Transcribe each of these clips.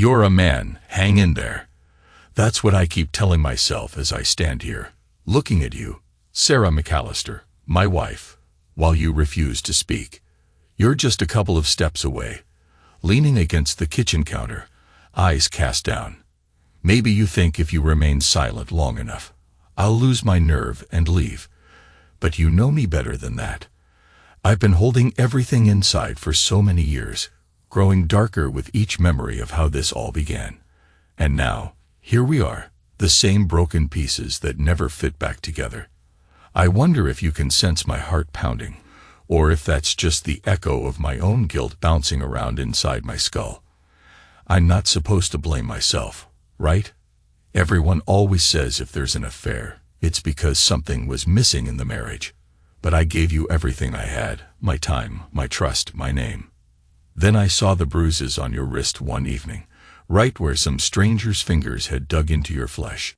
You're a man, hang in there. That's what I keep telling myself as I stand here, looking at you, Sarah McAllister, my wife, while you refuse to speak. You're just a couple of steps away, leaning against the kitchen counter, eyes cast down. Maybe you think if you remain silent long enough, I'll lose my nerve and leave. But you know me better than that. I've been holding everything inside for so many years, growing darker with each memory of how this all began. And now, here we are, the same broken pieces that never fit back together. I wonder if you can sense my heart pounding, or if that's just the echo of my own guilt bouncing around inside my skull. I'm not supposed to blame myself, right? Everyone always says if there's an affair, it's because something was missing in the marriage. But I gave you everything I had, my time, my trust, my name. Then I saw the bruises on your wrist one evening, right where some stranger's fingers had dug into your flesh.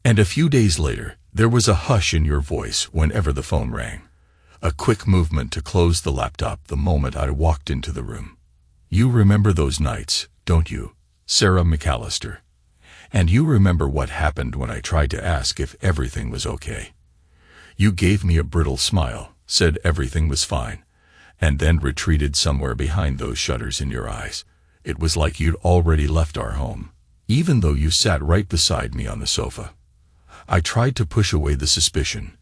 And a few days later, there was a hush in your voice whenever the phone rang. A quick movement to close the laptop the moment I walked into the room. You remember those nights, don't you, Sarah McAllister? And you remember what happened when I tried to ask if everything was okay. You gave me a brittle smile, said everything was fine, and then retreated somewhere behind those shutters in your eyes. It was like you'd already left our home, even though you sat right beside me on the sofa. I tried to push away the suspicion.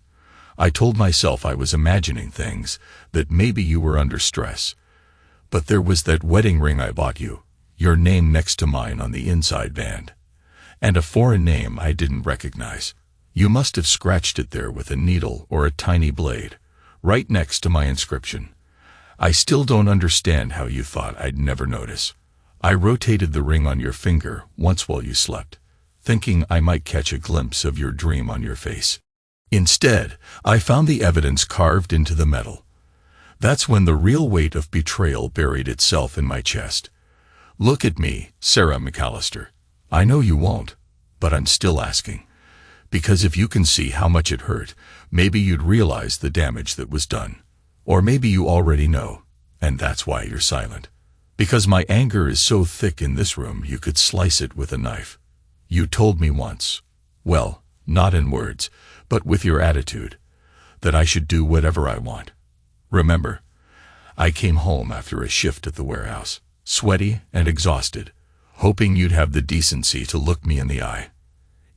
I told myself I was imagining things, that maybe you were under stress. But there was that wedding ring I bought you, your name next to mine on the inside band. And a foreign name I didn't recognize. You must have scratched it there with a needle or a tiny blade, right next to my inscription. I still don't understand how you thought I'd never notice. I rotated the ring on your finger once while you slept, thinking I might catch a glimpse of your dream on your face. Instead, I found the evidence carved into the metal. That's when the real weight of betrayal buried itself in my chest. Look at me, Sarah McAllister. I know you won't, but I'm still asking. Because if you can see how much it hurt, maybe you'd realize the damage that was done. Or maybe you already know, and that's why you're silent. Because my anger is so thick in this room you could slice it with a knife. You told me once, well, not in words, but with your attitude, that I should do whatever I want. Remember, I came home after a shift at the warehouse, sweaty and exhausted, hoping you'd have the decency to look me in the eye.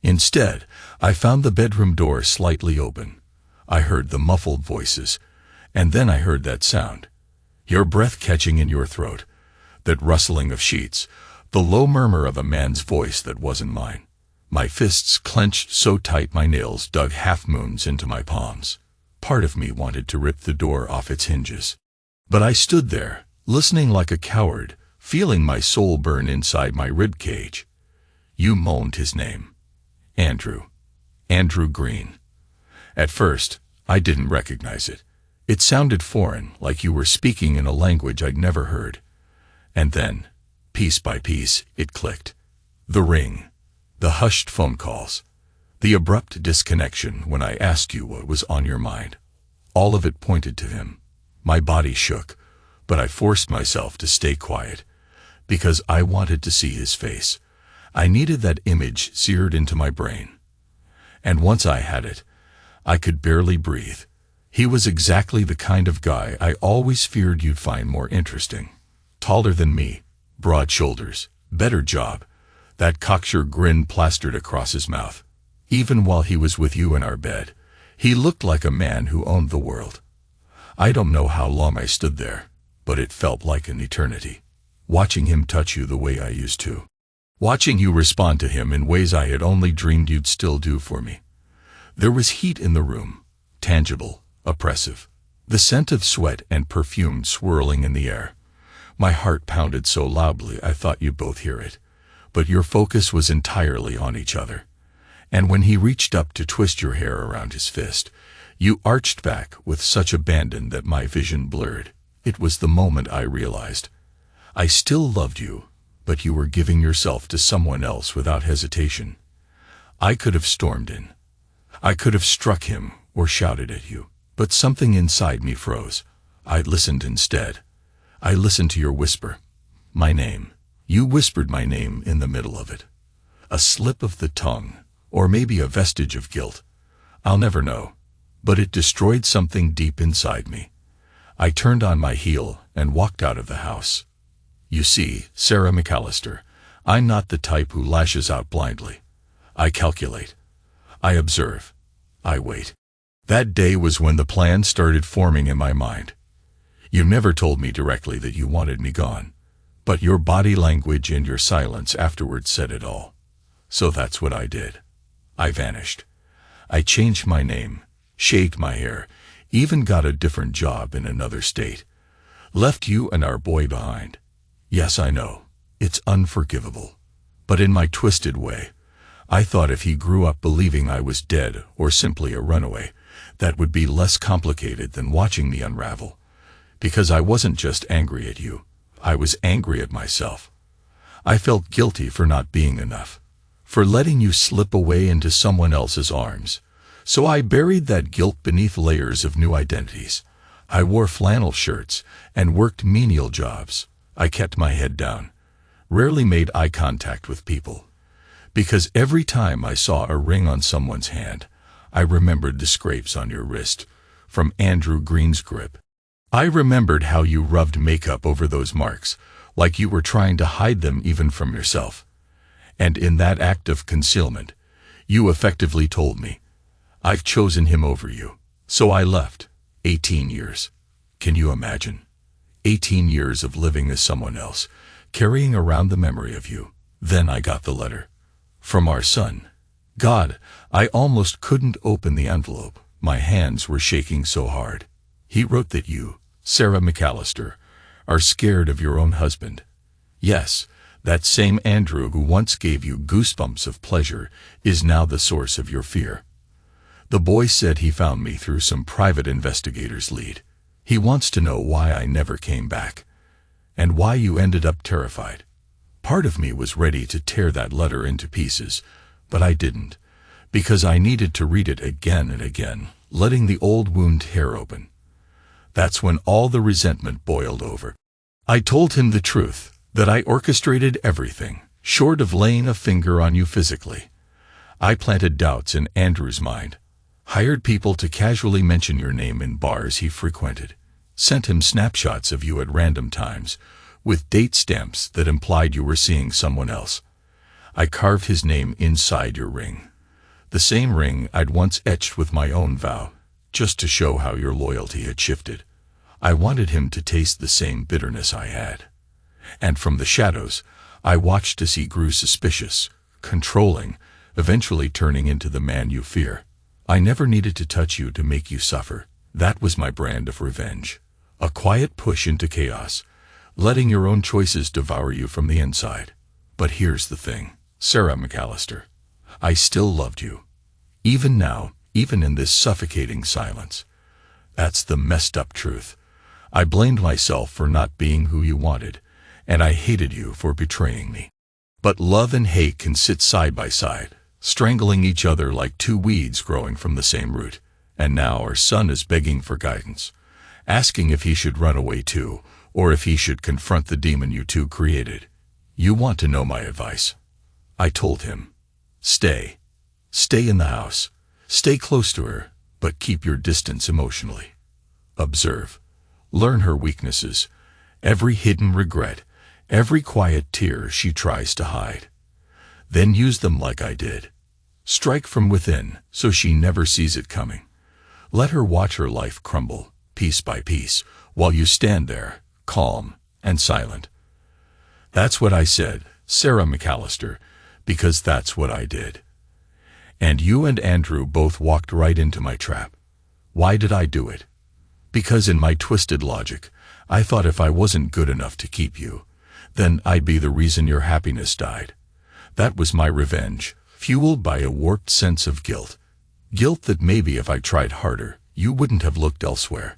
Instead, I found the bedroom door slightly open. I heard the muffled voices, and then I heard that sound. Your breath catching in your throat, that rustling of sheets, the low murmur of a man's voice that wasn't mine. My fists clenched so tight my nails dug half-moons into my palms. Part of me wanted to rip the door off its hinges. But I stood there, listening like a coward, feeling my soul burn inside my rib cage. You moaned his name. Andrew. Andrew Green. At first, I didn't recognize it. It sounded foreign, like you were speaking in a language I'd never heard. And then, piece by piece, it clicked. The ring. The hushed phone calls. The abrupt disconnection when I asked you what was on your mind. All of it pointed to him. My body shook, but I forced myself to stay quiet, because I wanted to see his face. I needed that image seared into my brain. And once I had it, I could barely breathe. He was exactly the kind of guy I always feared you'd find more interesting. Taller than me, broad shoulders, better job, that cocksure grin plastered across his mouth. Even while he was with you in our bed, he looked like a man who owned the world. I don't know how long I stood there, but it felt like an eternity, watching him touch you the way I used to. Watching you respond to him in ways I had only dreamed you'd still do for me. There was heat in the room, tangible, oppressive, the scent of sweat and perfume swirling in the air. My heart pounded so loudly I thought you'd both hear it, but your focus was entirely on each other. And when he reached up to twist your hair around his fist, you arched back with such abandon that my vision blurred. It was the moment I realized. I still loved you, but you were giving yourself to someone else without hesitation. I could have stormed in. I could have struck him or shouted at you, but something inside me froze. I listened instead. I listened to your whisper. My name. You whispered my name in the middle of it. A slip of the tongue, or maybe a vestige of guilt. I'll never know. But it destroyed something deep inside me. I turned on my heel and walked out of the house. You see, Sarah McAllister, I'm not the type who lashes out blindly. I calculate. I observe. I wait. That day was when the plan started forming in my mind. You never told me directly that you wanted me gone, but your body language and your silence afterwards said it all. So that's what I did. I vanished. I changed my name, shaved my hair, even got a different job in another state. Left you and our boy behind. Yes, I know. It's unforgivable. But in my twisted way, I thought if he grew up believing I was dead or simply a runaway, that would be less complicated than watching me unravel. Because I wasn't just angry at you. I was angry at myself. I felt guilty for not being enough, for letting you slip away into someone else's arms. So I buried that guilt beneath layers of new identities. I wore flannel shirts and worked menial jobs. I kept my head down, rarely made eye contact with people. Because every time I saw a ring on someone's hand, I remembered the scrapes on your wrist from Andrew Green's grip. I remembered how you rubbed makeup over those marks, like you were trying to hide them even from yourself. And in that act of concealment, you effectively told me, I've chosen him over you. So I left. 18 years. Can you imagine? 18 years of living as someone else, carrying around the memory of you. Then I got the letter. From our son. God, I almost couldn't open the envelope. My hands were shaking so hard. He wrote that you, Sarah McAllister, are scared of your own husband. Yes, that same Andrew who once gave you goosebumps of pleasure is now the source of your fear. The boy said he found me through some private investigator's lead. He wants to know why I never came back, and why you ended up terrified. Part of me was ready to tear that letter into pieces, but I didn't, because I needed to read it again and again, letting the old wound tear open. That's when all the resentment boiled over. I told him the truth, that I orchestrated everything, short of laying a finger on you physically. I planted doubts in Andrew's mind, hired people to casually mention your name in bars he frequented, sent him snapshots of you at random times, with date stamps that implied you were seeing someone else. I carved his name inside your ring, the same ring I'd once etched with my own vow, just to show how your loyalty had shifted. I wanted him to taste the same bitterness I had. And from the shadows, I watched as he grew suspicious, controlling, eventually turning into the man you fear. I never needed to touch you to make you suffer. That was my brand of revenge. A quiet push into chaos, letting your own choices devour you from the inside. But here's the thing, Sarah McAllister. I still loved you. Even now, even in this suffocating silence. That's the messed up truth. I blamed myself for not being who you wanted, and I hated you for betraying me. But love and hate can sit side by side, strangling each other like two weeds growing from the same root. And now our son is begging for guidance, asking if he should run away too, or if he should confront the demon you two created. You want to know my advice? I told him, stay. Stay in the house. Stay close to her, but keep your distance emotionally. Observe. Learn her weaknesses, every hidden regret, every quiet tear she tries to hide. Then use them like I did. Strike from within so she never sees it coming. Let her watch her life crumble, piece by piece, while you stand there, calm and silent. That's what I said, Sarah McAllister, because that's what I did. And you and Andrew both walked right into my trap. Why did I do it? Because in my twisted logic, I thought if I wasn't good enough to keep you, then I'd be the reason your happiness died. That was my revenge, fueled by a warped sense of guilt. Guilt that maybe if I tried harder, you wouldn't have looked elsewhere.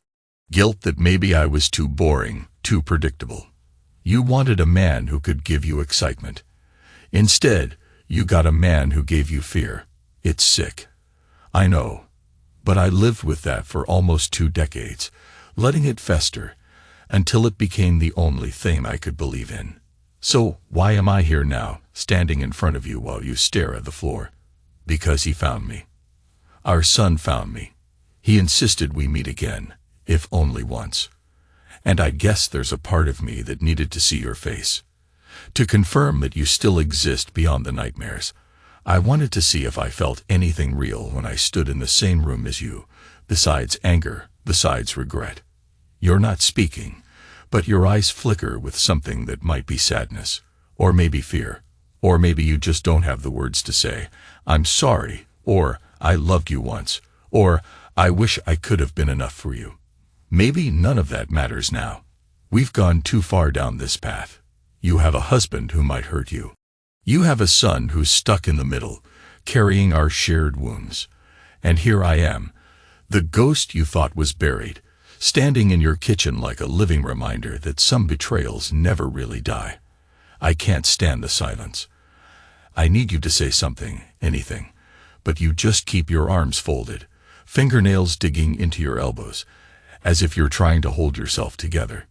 Guilt that maybe I was too boring, too predictable. You wanted a man who could give you excitement. Instead, you got a man who gave you fear. It's sick. I know. But I lived with that for almost 2 decades, letting it fester, until it became the only thing I could believe in. So why am I here now, standing in front of you while you stare at the floor? Because he found me. Our son found me. He insisted we meet again, if only once. And I guess there's a part of me that needed to see your face. To confirm that you still exist beyond the nightmares. I wanted to see if I felt anything real when I stood in the same room as you, besides anger, besides regret. You're not speaking, but your eyes flicker with something that might be sadness, or maybe fear, or maybe you just don't have the words to say, I'm sorry, or I loved you once, or I wish I could have been enough for you. Maybe none of that matters now. We've gone too far down this path. You have a husband who might hurt you. You have a son who's stuck in the middle, carrying our shared wounds. And here I am, the ghost you thought was buried, standing in your kitchen like a living reminder that some betrayals never really die. I can't stand the silence. I need you to say something, anything, but you just keep your arms folded, fingernails digging into your elbows, as if you're trying to hold yourself together.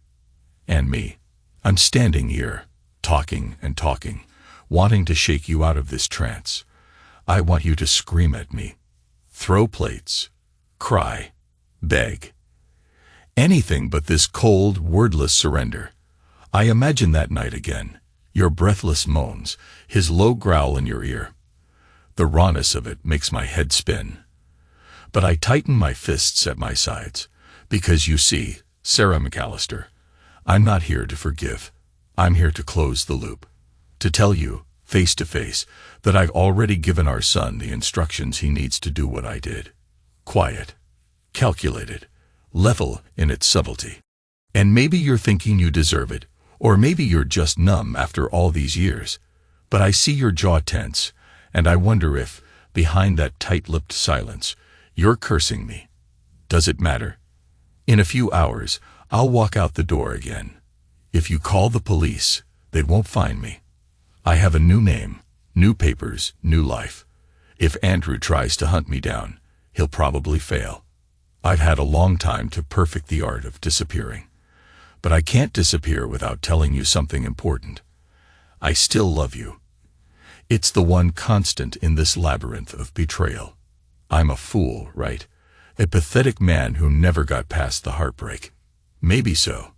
And me, I'm standing here, talking and talking, wanting to shake you out of this trance. I want you to scream at me, throw plates, cry, beg. Anything but this cold, wordless surrender. I imagine that night again, your breathless moans, his low growl in your ear. The rawness of it makes my head spin. But I tighten my fists at my sides, because you see, Sarah McAllister, I'm not here to forgive. I'm here to close the loop. To tell you, face to face, that I've already given our son the instructions he needs to do what I did. Quiet, calculated, level in its subtlety. And maybe you're thinking you deserve it, or maybe you're just numb after all these years. But I see your jaw tense, and I wonder if, behind that tight-lipped silence, you're cursing me. Does it matter? In a few hours, I'll walk out the door again. If you call the police, they won't find me. I have a new name, new papers, new life. If Andrew tries to hunt me down, he'll probably fail. I've had a long time to perfect the art of disappearing. But I can't disappear without telling you something important. I still love you. It's the one constant in this labyrinth of betrayal. I'm a fool, right? A pathetic man who never got past the heartbreak. Maybe so.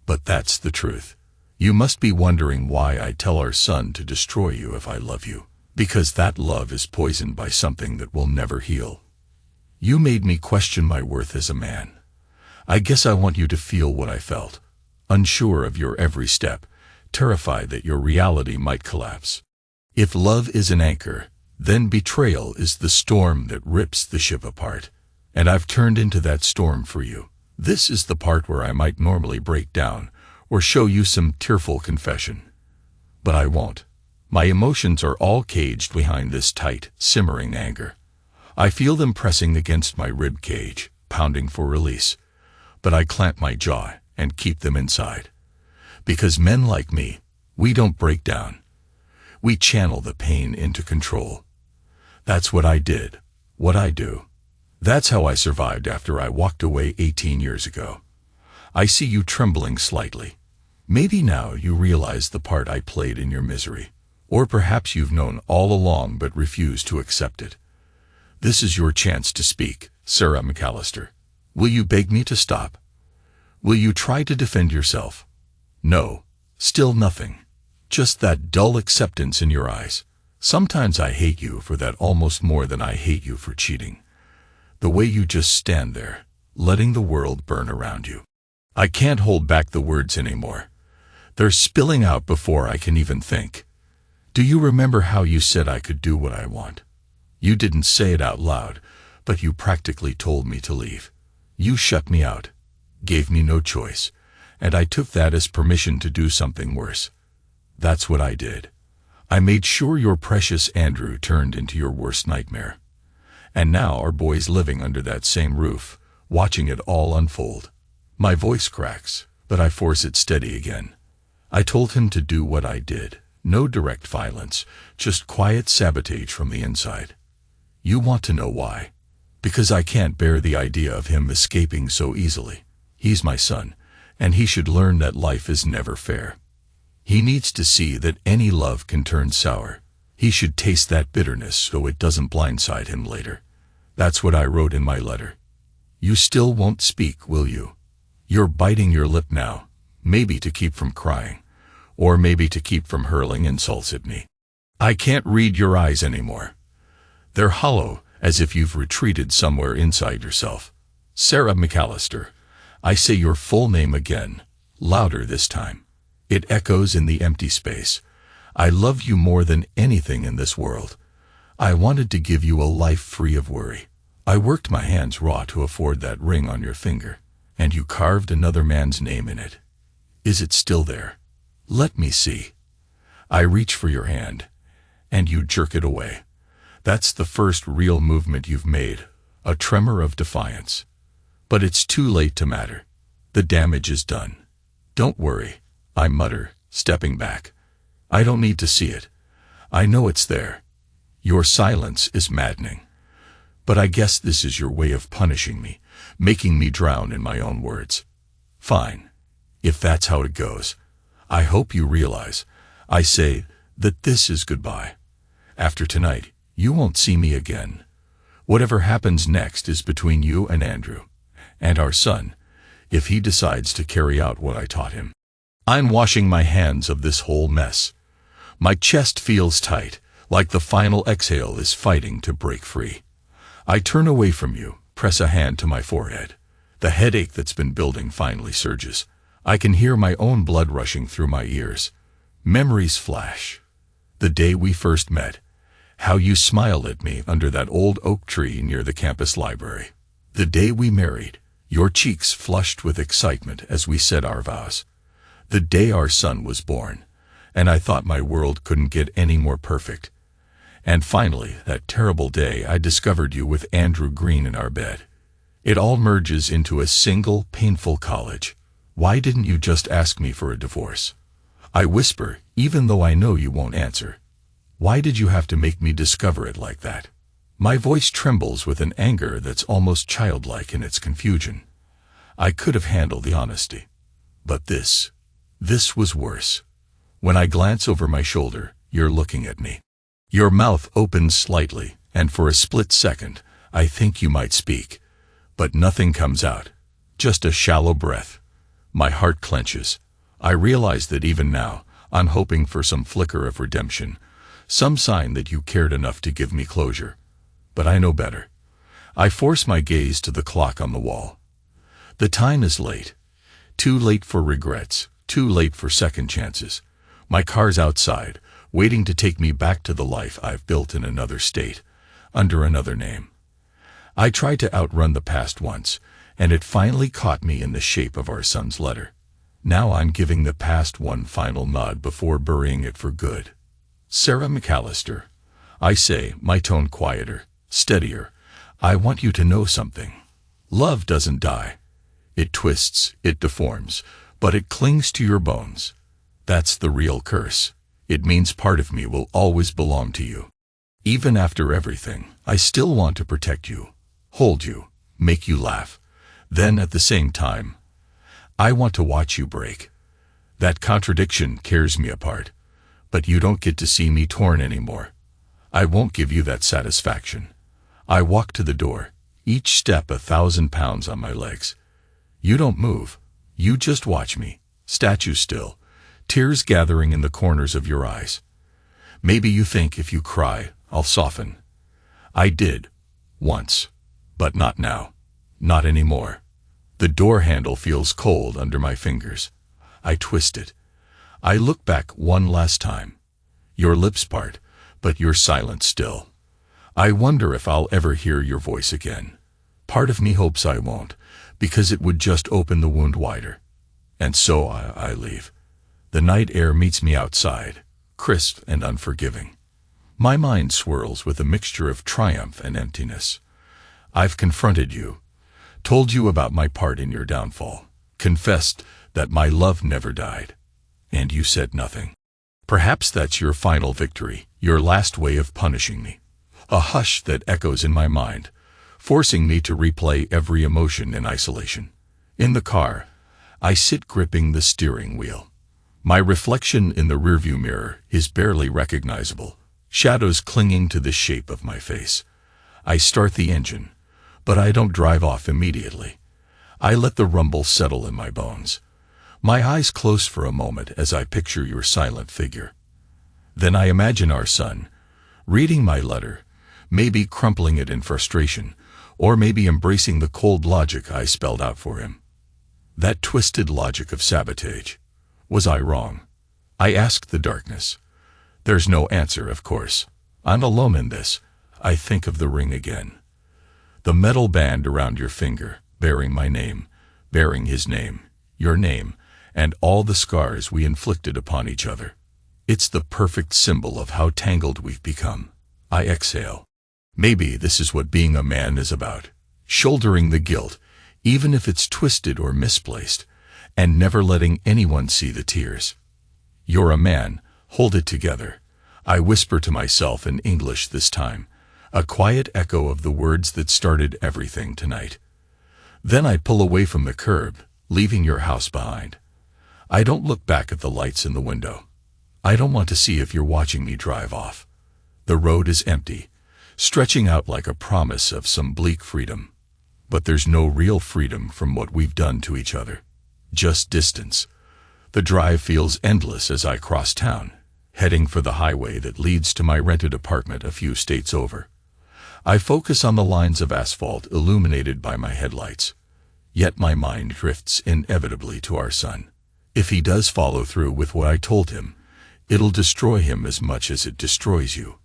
But that's the truth. You must be wondering why I tell our son to destroy you if I love you. Because that love is poisoned by something that will never heal. You made me question my worth as a man. I guess I want you to feel what I felt. Unsure of your every step, terrified that your reality might collapse. If love is an anchor, then betrayal is the storm that rips the ship apart. And I've turned into that storm for you. This is the part where I might normally break down, or show you some tearful confession. But I won't. My emotions are all caged behind this tight, simmering anger. I feel them pressing against my rib cage, pounding for release. But I clamp my jaw and keep them inside. Because men like me, we don't break down. We channel the pain into control. That's what I did, what I do. That's how I survived after I walked away 18 years ago. I see you trembling slightly. Maybe now you realize the part I played in your misery. Or perhaps you've known all along but refused to accept it. This is your chance to speak, Sarah McAllister. Will you beg me to stop? Will you try to defend yourself? No, still nothing. Just that dull acceptance in your eyes. Sometimes I hate you for that almost more than I hate you for cheating. The way you just stand there, letting the world burn around you. I can't hold back the words anymore. They're spilling out before I can even think. Do you remember how you said I could do what I want? You didn't say it out loud, but you practically told me to leave. You shut me out, gave me no choice, and I took that as permission to do something worse. That's what I did. I made sure your precious Andrew turned into your worst nightmare. And now our boy's living under that same roof, watching it all unfold. My voice cracks, but I force it steady again. I told him to do what I did. No direct violence, just quiet sabotage from the inside. You want to know why? Because I can't bear the idea of him escaping so easily. He's my son, and he should learn that life is never fair. He needs to see that any love can turn sour. He should taste that bitterness so it doesn't blindside him later. That's what I wrote in my letter. You still won't speak, will you? You're biting your lip now, maybe to keep from crying, or maybe to keep from hurling insults at me. I can't read your eyes anymore. They're hollow, as if you've retreated somewhere inside yourself. Sarah McAllister. I say your full name again, louder this time. It echoes in the empty space. I love you more than anything in this world. I wanted to give you a life free of worry. I worked my hands raw to afford that ring on your finger, and you carved another man's name in it. Is it still there? Let me see. I reach for your hand, and you jerk it away. That's the first real movement you've made, a tremor of defiance. But it's too late to matter. The damage is done. Don't worry, I mutter, stepping back. I don't need to see it. I know it's there. Your silence is maddening. But I guess this is your way of punishing me, making me drown in my own words. Fine. If that's how it goes. I hope you realize, I say, that this is goodbye. After tonight, you won't see me again. Whatever happens next is between you and Andrew, and our son, if he decides to carry out what I taught him. I'm washing my hands of this whole mess. My chest feels tight, like the final exhale is fighting to break free. I turn away from you, press a hand to my forehead. The headache that's been building finally surges. I can hear my own blood rushing through my ears. Memories flash. The day we first met. How you smiled at me under that old oak tree near the campus library. The day we married, your cheeks flushed with excitement as we said our vows. The day our son was born, and I thought my world couldn't get any more perfect. And finally, that terrible day I discovered you with Andrew Green in our bed. It all merges into a single, painful college. Why didn't you just ask me for a divorce? I whisper, even though I know you won't answer. Why did you have to make me discover it like that? My voice trembles with an anger that's almost childlike in its confusion. I could have handled the honesty. But this was worse. When I glance over my shoulder, you're looking at me. Your mouth opens slightly, and for a split second, I think you might speak. But nothing comes out. Just a shallow breath. My heart clenches. I realize that even now, I'm hoping for some flicker of redemption, some sign that you cared enough to give me closure. But I know better. I force my gaze to the clock on the wall. The time is late. Too late for regrets, too late for second chances. My car's outside, waiting to take me back to the life I've built in another state, under another name. I tried to outrun the past once, and it finally caught me in the shape of our son's letter. Now I'm giving the past one final nod before burying it for good. Sarah McAllister. I say, my tone quieter, steadier. I want you to know something. Love doesn't die. It twists, it deforms, but it clings to your bones. That's the real curse. It means part of me will always belong to you. Even after everything, I still want to protect you, hold you, make you laugh. Then at the same time, I want to watch you break. That contradiction tears me apart. But you don't get to see me torn anymore. I won't give you that satisfaction. I walk to the door, each step 1,000 pounds on my legs. You don't move. You just watch me, statue still, tears gathering in the corners of your eyes. Maybe you think if you cry, I'll soften. I did, once, but not now, not anymore. The door handle feels cold under my fingers. I twist it. I look back one last time. Your lips part, but you're silent still. I wonder if I'll ever hear your voice again. Part of me hopes I won't, because it would just open the wound wider. And so I leave. The night air meets me outside, crisp and unforgiving. My mind swirls with a mixture of triumph and emptiness. I've confronted you, told you about my part in your downfall, confessed that my love never died. And you said nothing. Perhaps that's your final victory, your last way of punishing me. A hush that echoes in my mind, forcing me to replay every emotion in isolation. In the car, I sit gripping the steering wheel. My reflection in the rearview mirror is barely recognizable, shadows clinging to the shape of my face. I start the engine, but I don't drive off immediately. I let the rumble settle in my bones. My eyes close for a moment as I picture your silent figure. Then I imagine our son, reading my letter, maybe crumpling it in frustration, or maybe embracing the cold logic I spelled out for him. That twisted logic of sabotage. Was I wrong? I asked the darkness. There's no answer, of course. I'm alone in this. I think of the ring again. The metal band around your finger, bearing my name, bearing his name, your name, and all the scars we inflicted upon each other. It's the perfect symbol of how tangled we've become. I exhale. Maybe this is what being a man is about. Shouldering the guilt, even if it's twisted or misplaced, and never letting anyone see the tears. You're a man, hold it together. I whisper to myself in English this time, a quiet echo of the words that started everything tonight. Then I pull away from the curb, leaving your house behind. I don't look back at the lights in the window. I don't want to see if you're watching me drive off. The road is empty, stretching out like a promise of some bleak freedom. But there's no real freedom from what we've done to each other. Just distance. The drive feels endless as I cross town, heading for the highway that leads to my rented apartment a few states over. I focus on the lines of asphalt illuminated by my headlights. Yet my mind drifts inevitably to our son. If he does follow through with what I told him, it'll destroy him as much as it destroys you.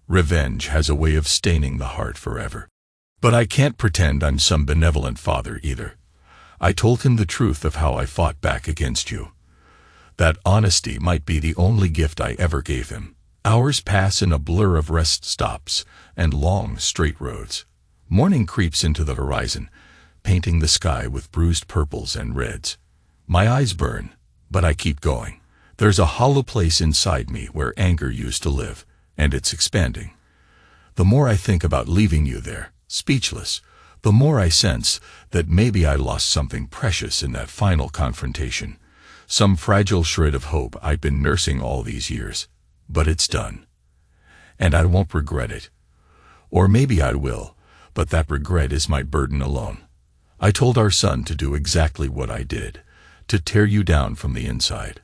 Revenge has a way of staining the heart forever. But I can't pretend I'm some benevolent father either. I told him the truth of how I fought back against you. That honesty might be the only gift I ever gave him. Hours pass in a blur of rest stops and long, straight roads. Morning creeps into the horizon, painting the sky with bruised purples and reds. My eyes burn, but I keep going. There's a hollow place inside me where anger used to live, and it's expanding. The more I think about leaving you there, speechless, the more I sense that maybe I lost something precious in that final confrontation. Some fragile shred of hope I've been nursing all these years. But it's done. And I won't regret it. Or maybe I will, but that regret is my burden alone. I told our son to do exactly what I did, to tear you down from the inside,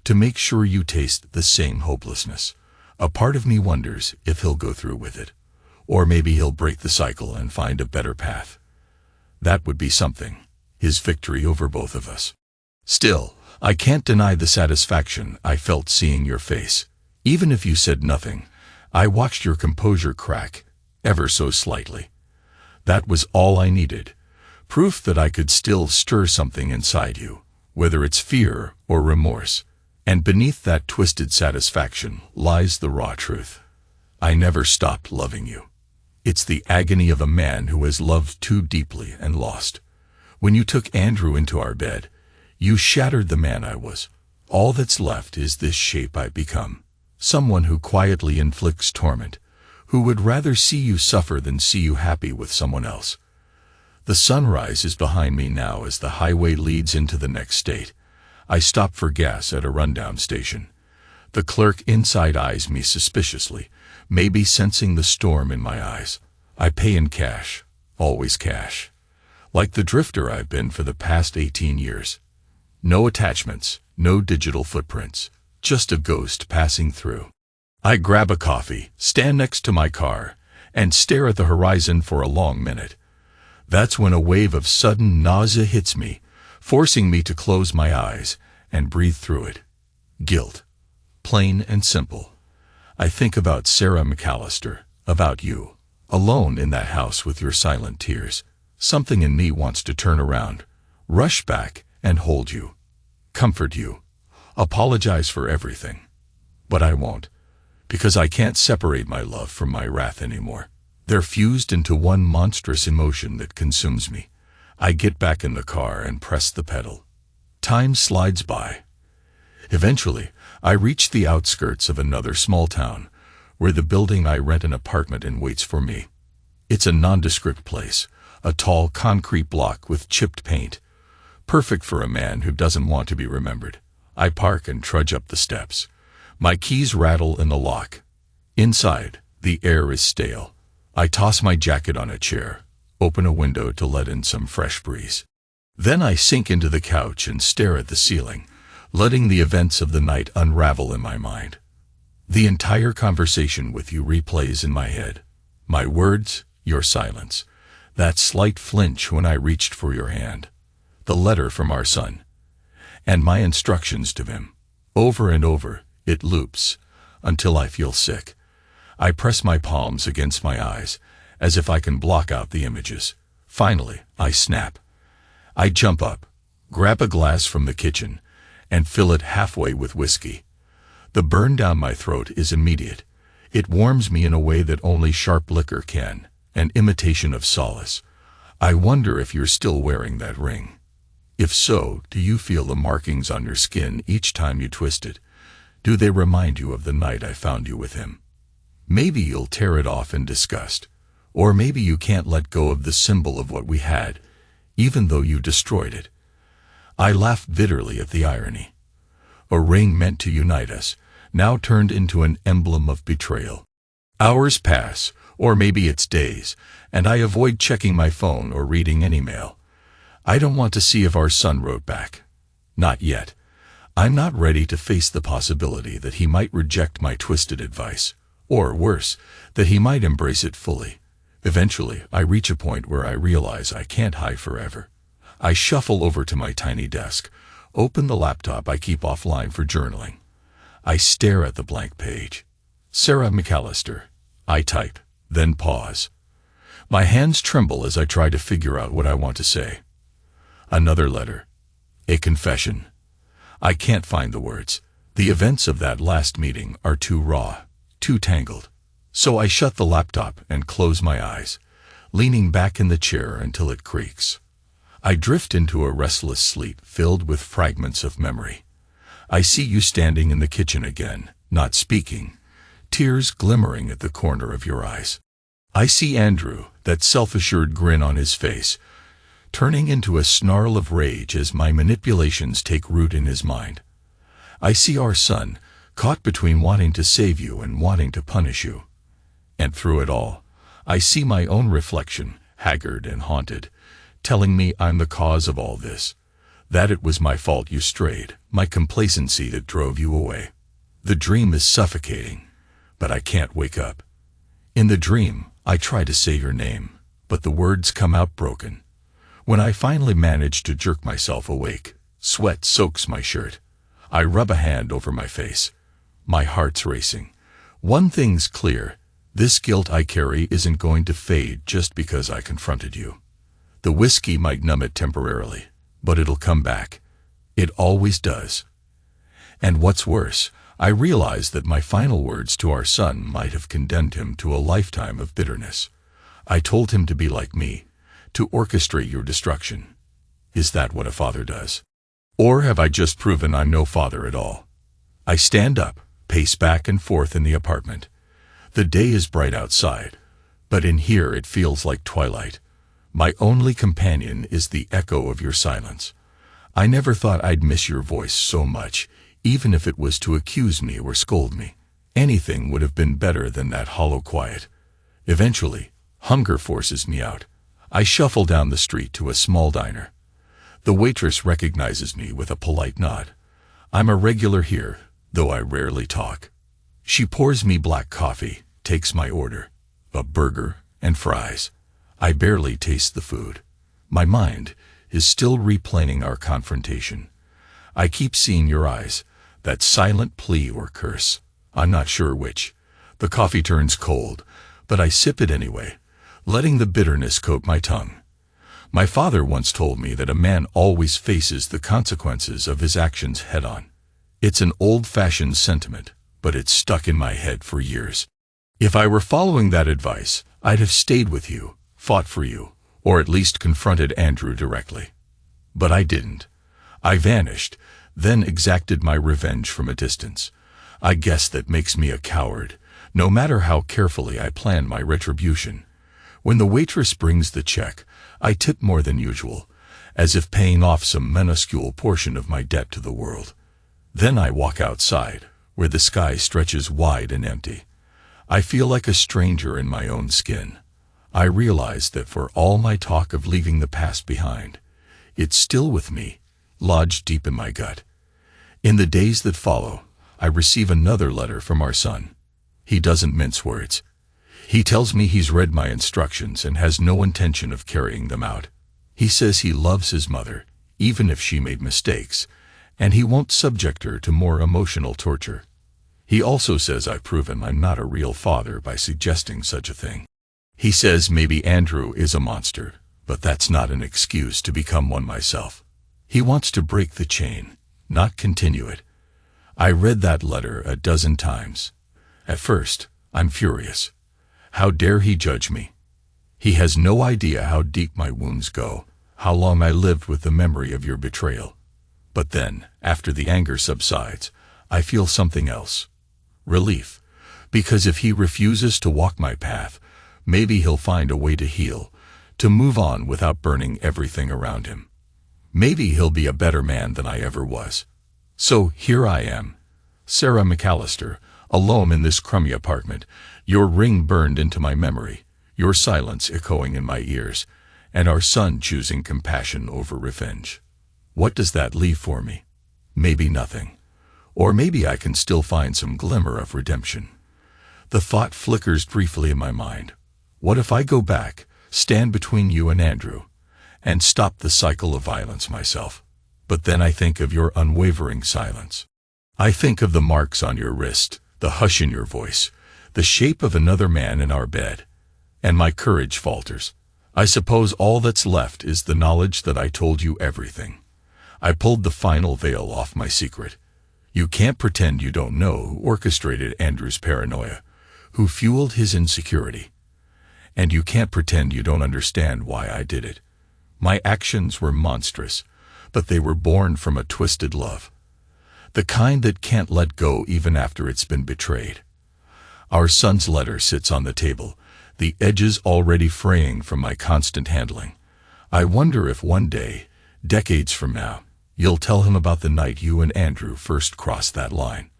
to make sure you taste the same hopelessness. A part of me wonders if he'll go through with it. Or maybe he'll break the cycle and find a better path. That would be something, his victory over both of us. Still, I can't deny the satisfaction I felt seeing your face. Even if you said nothing, I watched your composure crack, ever so slightly. That was all I needed. Proof that I could still stir something inside you, whether it's fear or remorse. And beneath that twisted satisfaction lies the raw truth. I never stopped loving you. It's the agony of a man who has loved too deeply and lost. When you took Andrew into our bed, you shattered the man I was. All that's left is this shape I've become. Someone who quietly inflicts torment, who would rather see you suffer than see you happy with someone else. The sunrise is behind me now as the highway leads into the next state. I stop for gas at a rundown station. The clerk inside eyes me suspiciously, maybe sensing the storm in my eyes. I pay in cash, always cash. Like the drifter I've been for the past 18 years. No attachments, no digital footprints, just a ghost passing through. I grab a coffee, stand next to my car, and stare at the horizon for a long minute. That's when a wave of sudden nausea hits me, forcing me to close my eyes and breathe through it. Guilt. Plain and simple. I think about Sarah McAllister, about you, alone in that house with your silent tears. Something in me wants to turn around, rush back, and hold you, comfort you, apologize for everything. But I won't, because I can't separate my love from my wrath anymore. They're fused into one monstrous emotion that consumes me. I get back in the car and press the pedal. Time slides by. Eventually, I reach the outskirts of another small town, where the building I rent an apartment in waits for me. It's a nondescript place, a tall concrete block with chipped paint, perfect for a man who doesn't want to be remembered. I park and trudge up the steps. My keys rattle in the lock. Inside, the air is stale. I toss my jacket on a chair, open a window to let in some fresh breeze. Then I sink into the couch and stare at the ceiling, letting the events of the night unravel in my mind. The entire conversation with you replays in my head. My words, your silence. That slight flinch when I reached for your hand. The letter from our son. And my instructions to him. Over and over, it loops, until I feel sick. I press my palms against my eyes, as if I can block out the images. Finally, I snap. I jump up, grab a glass from the kitchen, and fill it halfway with whiskey. The burn down my throat is immediate. It warms me in a way that only sharp liquor can, an imitation of solace. I wonder if you're still wearing that ring. If so, do you feel the markings on your skin each time you twist it? Do they remind you of the night I found you with him? Maybe you'll tear it off in disgust. Or maybe you can't let go of the symbol of what we had, even though you destroyed it. I laugh bitterly at the irony. A ring meant to unite us, now turned into an emblem of betrayal. Hours pass, or maybe it's days, and I avoid checking my phone or reading any mail. I don't want to see if our son wrote back. Not yet. I'm not ready to face the possibility that he might reject my twisted advice, or worse, that he might embrace it fully. Eventually, I reach a point where I realize I can't hide forever. I shuffle over to my tiny desk, open the laptop I keep offline for journaling. I stare at the blank page. Sarah McAllister. I type, then pause. My hands tremble as I try to figure out what I want to say. Another letter. A confession. I can't find the words. The events of that last meeting are too raw, too tangled. So I shut the laptop and close my eyes, leaning back in the chair until it creaks. I drift into a restless sleep filled with fragments of memory. I see you standing in the kitchen again, not speaking, tears glimmering at the corner of your eyes. I see Andrew, that self-assured grin on his face, turning into a snarl of rage as my manipulations take root in his mind. I see our son, caught between wanting to save you and wanting to punish you. And through it all, I see my own reflection, haggard and haunted, telling me I'm the cause of all this, that it was my fault you strayed, my complacency that drove you away. The dream is suffocating, but I can't wake up. In the dream, I try to say your name, but the words come out broken. When I finally manage to jerk myself awake, sweat soaks my shirt. I rub a hand over my face. My heart's racing. One thing's clear. This guilt I carry isn't going to fade just because I confronted you. The whiskey might numb it temporarily, but it'll come back. It always does. And what's worse, I realize that my final words to our son might have condemned him to a lifetime of bitterness. I told him to be like me, to orchestrate your destruction. Is that what a father does? Or have I just proven I'm no father at all? I stand up, pace back and forth in the apartment. The day is bright outside, but in here it feels like twilight. My only companion is the echo of your silence. I never thought I'd miss your voice so much, even if it was to accuse me or scold me. Anything would have been better than that hollow quiet. Eventually, hunger forces me out. I shuffle down the street to a small diner. The waitress recognizes me with a polite nod. I'm a regular here, though I rarely talk. She pours me black coffee, takes my order, a burger and fries. I barely taste the food. My mind is still replaying our confrontation. I keep seeing your eyes, that silent plea or curse. I'm not sure which. The coffee turns cold, but I sip it anyway, letting the bitterness coat my tongue. My father once told me that a man always faces the consequences of his actions head-on. It's an old-fashioned sentiment, but it's stuck in my head for years. If I were following that advice, I'd have stayed with you, fought for you, or at least confronted Andrew directly. But I didn't. I vanished, then exacted my revenge from a distance. I guess that makes me a coward, no matter how carefully I plan my retribution. When the waitress brings the check, I tip more than usual, as if paying off some minuscule portion of my debt to the world. Then I walk outside, where the sky stretches wide and empty. I feel like a stranger in my own skin. I realize that for all my talk of leaving the past behind, it's still with me, lodged deep in my gut. In the days that follow, I receive another letter from our son. He doesn't mince words. He tells me he's read my instructions and has no intention of carrying them out. He says he loves his mother, even if she made mistakes, and he won't subject her to more emotional torture. He also says I've proven I'm not a real father by suggesting such a thing. He says maybe Andrew is a monster, but that's not an excuse to become one myself. He wants to break the chain, not continue it. I read that letter a dozen times. At first, I'm furious. How dare he judge me? He has no idea how deep my wounds go, how long I lived with the memory of your betrayal. But then, after the anger subsides, I feel something else. Relief. Because if he refuses to walk my path, maybe he'll find a way to heal, to move on without burning everything around him. Maybe he'll be a better man than I ever was. So here I am, Sarah McAllister, alone in this crummy apartment, your ring burned into my memory, your silence echoing in my ears, and our son choosing compassion over revenge. What does that leave for me? Maybe nothing. Or maybe I can still find some glimmer of redemption. The thought flickers briefly in my mind. What if I go back, stand between you and Andrew, and stop the cycle of violence myself? But then I think of your unwavering silence. I think of the marks on your wrist, the hush in your voice, the shape of another man in our bed, and my courage falters. I suppose all that's left is the knowledge that I told you everything. I pulled the final veil off my secret. You can't pretend you don't know who orchestrated Andrew's paranoia, who fueled his insecurity. And you can't pretend you don't understand why I did it. My actions were monstrous, but they were born from a twisted love. The kind that can't let go even after it's been betrayed. Our son's letter sits on the table, the edges already fraying from my constant handling. I wonder if one day, decades from now, you'll tell him about the night you and Andrew first crossed that line.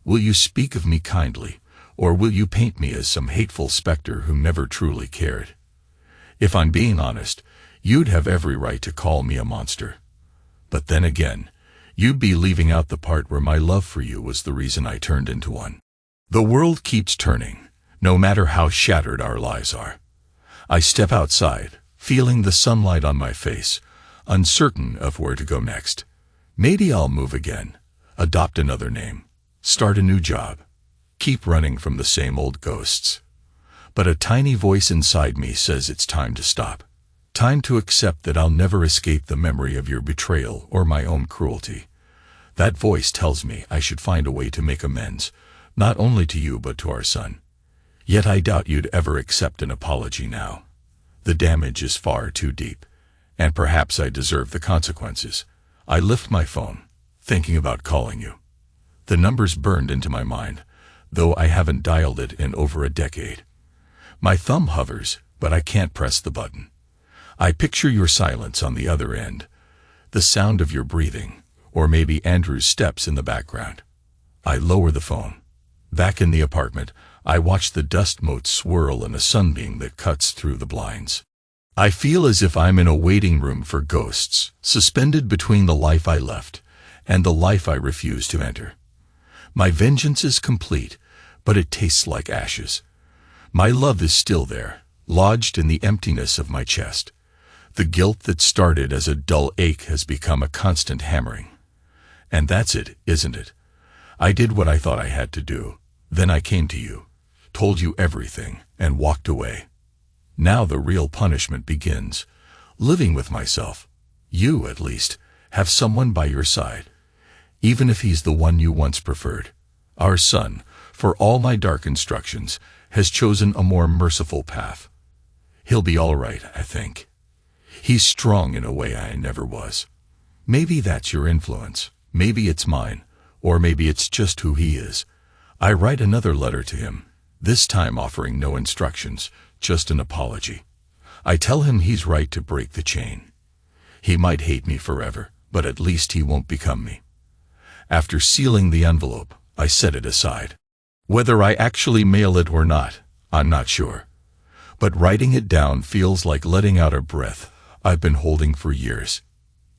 Will you speak of me kindly, or will you paint me as some hateful specter who never truly cared? If I'm being honest, you'd have every right to call me a monster. But then again, you'd be leaving out the part where my love for you was the reason I turned into one. The world keeps turning, no matter how shattered our lives are. I step outside, feeling the sunlight on my face, uncertain of where to go next. Maybe I'll move again, adopt another name, start a new job, keep running from the same old ghosts. But a tiny voice inside me says it's time to stop. Time to accept that I'll never escape the memory of your betrayal or my own cruelty. That voice tells me I should find a way to make amends, not only to you but to our son. Yet I doubt you'd ever accept an apology now. The damage is far too deep, and perhaps I deserve the consequences. I lift my phone, thinking about calling you. The number's burned into my mind, though I haven't dialed it in over a decade. My thumb hovers, but I can't press the button. I picture your silence on the other end, the sound of your breathing, or maybe Andrew's steps in the background. I lower the phone. Back in the apartment, I watch the dust motes swirl in a sunbeam that cuts through the blinds. I feel as if I'm in a waiting room for ghosts, suspended between the life I left and the life I refuse to enter. My vengeance is complete, but it tastes like ashes. My love is still there, lodged in the emptiness of my chest. The guilt that started as a dull ache has become a constant hammering. And that's it, isn't it? I did what I thought I had to do. Then I came to you, told you everything, and walked away. Now the real punishment begins. Living with myself. You, at least, have someone by your side, even if he's the one you once preferred. Our son, for all my dark instructions, has chosen a more merciful path. He'll be all right, I think. He's strong in a way I never was. Maybe that's your influence, maybe it's mine, or maybe it's just who he is. I write another letter to him, this time offering no instructions, just an apology. I tell him he's right to break the chain. He might hate me forever, but at least he won't become me. After sealing the envelope, I set it aside. Whether I actually mail it or not, I'm not sure. But writing it down feels like letting out a breath I've been holding for years.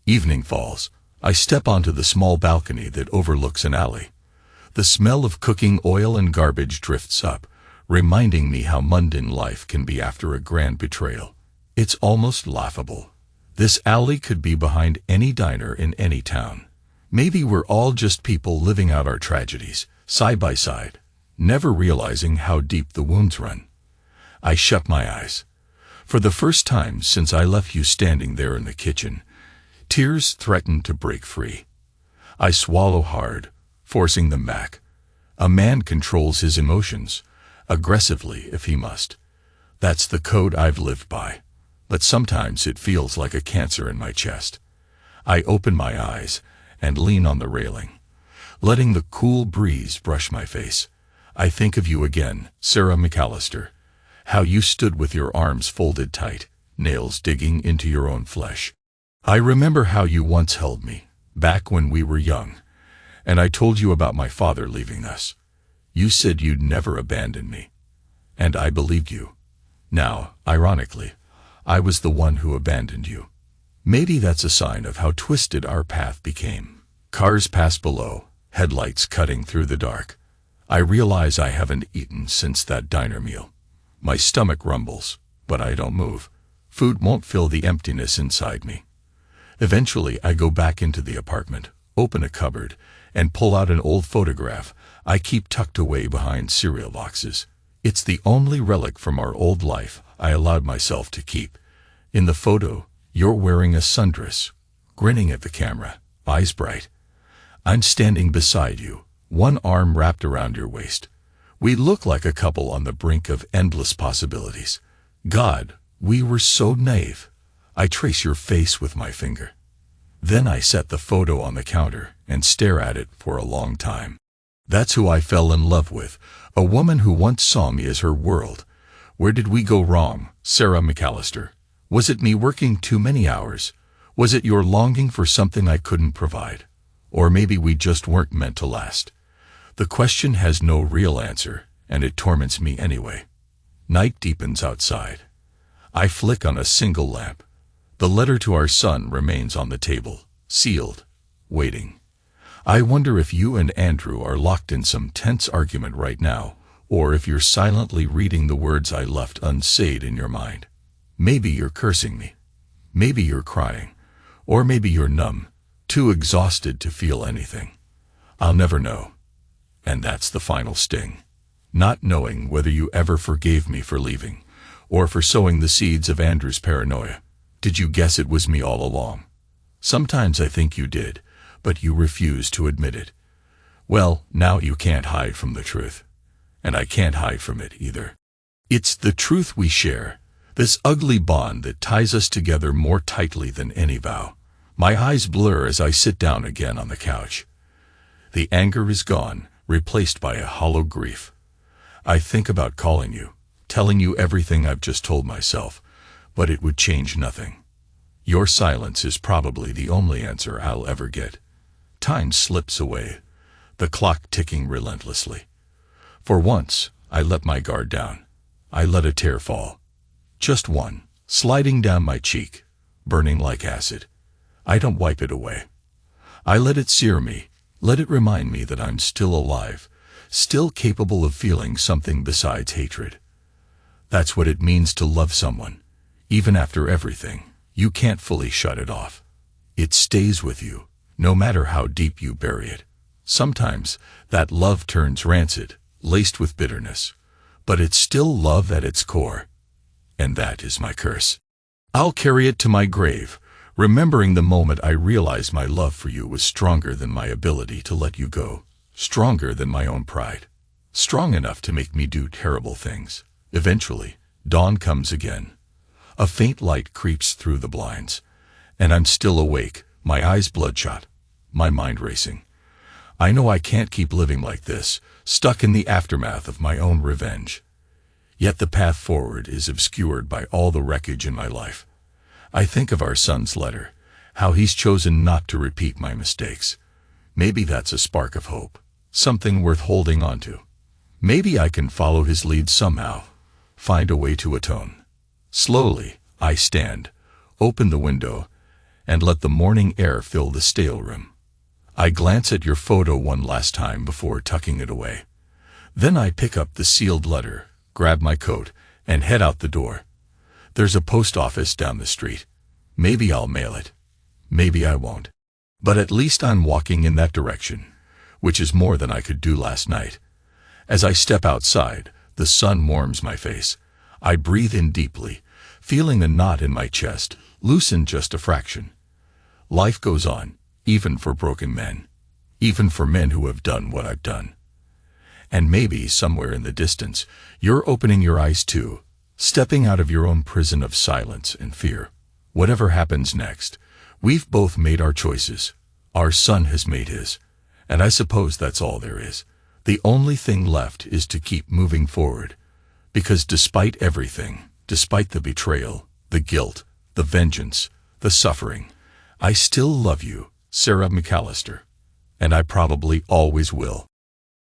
Evening falls. I step onto the small balcony that overlooks an alley. The smell of cooking oil and garbage drifts up, reminding me how mundane life can be after a grand betrayal. It's almost laughable. This alley could be behind any diner in any town. Maybe we're all just people living out our tragedies, side by side, never realizing how deep the wounds run. I shut my eyes. For the first time since I left you standing there in the kitchen, tears threaten to break free. I swallow hard, forcing them back. A man controls his emotions, aggressively if he must. That's the code I've lived by. But sometimes it feels like a cancer in my chest. I open my eyes and lean on the railing, letting the cool breeze brush my face. I think of you again, Sarah McAllister. How you stood with your arms folded tight, nails digging into your own flesh. I remember how you once held me, back when we were young, and I told you about my father leaving us. You said you'd never abandon me, and I believed you. Now, ironically, I was the one who abandoned you. Maybe that's a sign of how twisted our path became. Cars pass below, headlights cutting through the dark. I realize I haven't eaten since that diner meal. My stomach rumbles, but I don't move. Food won't fill the emptiness inside me. Eventually, I go back into the apartment, open a cupboard, and pull out an old photograph I keep tucked away behind cereal boxes. It's the only relic from our old life I allowed myself to keep. In the photo, you're wearing a sundress, grinning at the camera, eyes bright. I'm standing beside you, one arm wrapped around your waist. We look like a couple on the brink of endless possibilities. God, we were so naive. I trace your face with my finger. Then I set the photo on the counter and stare at it for a long time. That's who I fell in love with, a woman who once saw me as her world. Where did we go wrong, Sarah McAllister? Was it me working too many hours? Was it your longing for something I couldn't provide? Or maybe we just weren't meant to last. The question has no real answer, and it torments me anyway. Night deepens outside. I flick on a single lamp. The letter to our son remains on the table, sealed, waiting. I wonder if you and Andrew are locked in some tense argument right now, or if you're silently reading the words I left unsaid in your mind. Maybe you're cursing me. Maybe you're crying. Or maybe you're numb, too exhausted to feel anything. I'll never know. And that's the final sting. Not knowing whether you ever forgave me for leaving, or for sowing the seeds of Andrew's paranoia. Did you guess it was me all along? Sometimes I think you did, but you refuse to admit it. Well, now you can't hide from the truth. And I can't hide from it either. It's the truth we share, this ugly bond that ties us together more tightly than any vow. My eyes blur as I sit down again on the couch. The anger is gone, replaced by a hollow grief. I think about calling you, telling you everything I've just told myself, but it would change nothing. Your silence is probably the only answer I'll ever get. Time slips away, the clock ticking relentlessly. For once, I let my guard down. I let a tear fall. Just one, sliding down my cheek, burning like acid. I don't wipe it away. I let it sear me, let it remind me that I'm still alive, still capable of feeling something besides hatred. That's what it means to love someone. Even after everything, you can't fully shut it off. It stays with you, no matter how deep you bury it. Sometimes, that love turns rancid, laced with bitterness, but it's still love at its core. And that is my curse. I'll carry it to my grave, remembering the moment I realized my love for you was stronger than my ability to let you go, stronger than my own pride, strong enough to make me do terrible things. Eventually, dawn comes again. A faint light creeps through the blinds, and I'm still awake, my eyes bloodshot, my mind racing. I know I can't keep living like this, stuck in the aftermath of my own revenge. Yet the path forward is obscured by all the wreckage in my life. I think of our son's letter, how he's chosen not to repeat my mistakes. Maybe that's a spark of hope, something worth holding on to. Maybe I can follow his lead somehow, find a way to atone. Slowly, I stand, open the window, and let the morning air fill the stale room. I glance at your photo one last time before tucking it away. Then I pick up the sealed letter, grab my coat, and head out the door. There's a post office down the street. Maybe I'll mail it. Maybe I won't. But at least I'm walking in that direction, which is more than I could do last night. As I step outside, the sun warms my face. I breathe in deeply, feeling the knot in my chest loosen just a fraction. Life goes on, even for broken men, even for men who have done what I've done. And maybe somewhere in the distance, you're opening your eyes too, stepping out of your own prison of silence and fear. Whatever happens next, we've both made our choices. Our son has made his. And I suppose that's all there is. The only thing left is to keep moving forward. Because despite everything, despite the betrayal, the guilt, the vengeance, the suffering, I still love you, Sarah McAllister. And I probably always will.